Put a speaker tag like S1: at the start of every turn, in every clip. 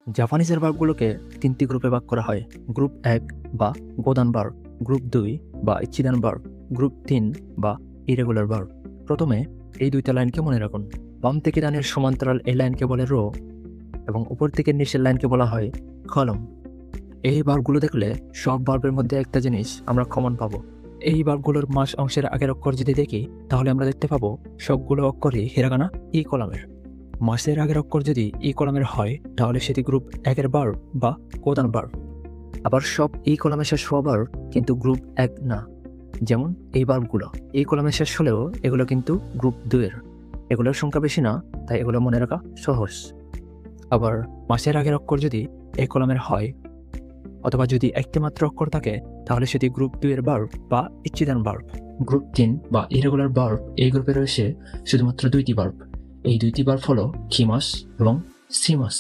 S1: জাপানিজের ভার্বগুলোকে তিনটি গ্রুপে ভাগ করা হয়। গ্রুপ 1 বা গোদান ভার্ব, গ্রুপ 2 বা ইচ্ছিদান ভার্ব, গ্রুপ 3 বা ইরেগুলার ভার্ব। প্রথমে এই দুইটা লাইনকে মনে রাখুন। বাম থেকে ডানের সমান্তরাল এই লাইনকে বলে রো এবং উপর থেকে নিচের লাইনকে বলা হয় কলম। এই ভার্বগুলো দেখলে সব ভার্বের মধ্যে একটা জিনিস আমরা কমন পাবো। এই ভার্বগুলোর মাস অংশের আগের অক্ষর যদি দেখি তাহলে আমরা দেখতে পাবো সবগুলো অক্ষরই হিরাগানা ই কলামের। মাসের আগের অক্ষর যদি ই কলামের হয় তাহলে সেটি গ্রুপ 1-এর ভার্ব বা কোদান ভার্ব। আবার সব এই কলামে শেষ হওয়া ভার্ব কিন্তু গ্রুপ 1 না। যেমন এই ভার্বগুলো এই কলামে শেষ হলেও এগুলো কিন্তু গ্রুপ 2-এর। এগুলোর সংখ্যা বেশি না, তাই এগুলো মনে রাখা সহজ। আবার মাসের আগের অক্ষর যদি এই কলামের হয় অথবা যদি একটি মাত্র অক্ষর থাকে তাহলে সেটি গ্রুপ 2-এর ভার্ব বা ইচ্ছিদান ভার্ব। গ্রুপ 3 বা ইরেগুলার ভার্ব এই গ্রুপে রয়েছে শুধুমাত্র দুইটি ভার্ব। এই দুইটি ভার্ব হলো খিমাস এবং সিমাস।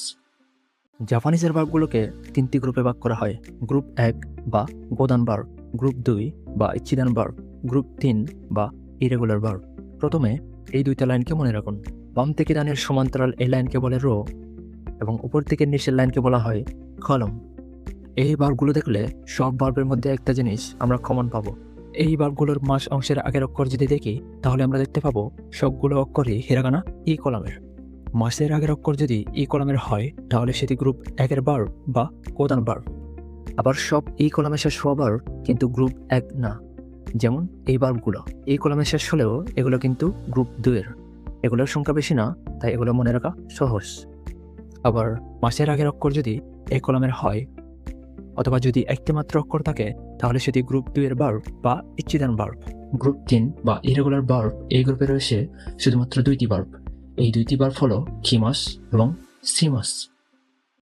S1: জাপানিজের ভার্বগুলোকে তিনটি গ্রুপে ভাগ করা হয়। গ্রুপ 1 বা গোদান ভার্ব, গ্রুপ 2 বা ইচ্ছিদান ভার্ব, গ্রুপ 3 বা ইরেগুলার ভার্ব। প্রথমে এই দুইটা লাইনকে মনে রাখুন। বাম থেকে ডানের সমান্তরাল এই লাইনকে বলে রো এবং উপর থেকে নিচের লাইনকে বলা হয় কলম। এই ভার্বগুলো দেখলে সব ভার্বের মধ্যে একটা জিনিস আমরা কমন পাবো। এই ভার্বগুলোর মাস অংশের আগের অক্ষর যদি দেখি তাহলে আমরা দেখতে পাবো সবগুলো অক্ষরই হিরাগানা ই কলামের। মাসের আগের অক্ষর যদি ই কলামের হয় তাহলে সেটি গ্রুপ 1-এর ভার্ব বা কোদান ভার্ব। আবার সব এই কলামে শেষ হওয়া ভার্ব কিন্তু গ্রুপ 1 না। যেমন এই ভার্বগুলো এই কলামে শেষ হলেও এগুলো কিন্তু গ্রুপ 2-এর। এগুলোর সংখ্যা বেশি না, তাই এগুলো মনে রাখা সহজ। আবার মাসের আগের অক্ষর যদি এই কলামের হয় অথবা যদি একটি মাত্র অক্ষর থাকে তাহলে সেটি গ্রুপ 2-এর ভার্ব বা ইচ্ছিদান ভার্ব। গ্রুপ 3 বা ইরেগুলার ভার্ব এই গ্রুপে রয়েছে শুধুমাত্র দুইটি ভার্ব। এই দুইটি ভার্ব হলো খিমাস এবং সিমাস।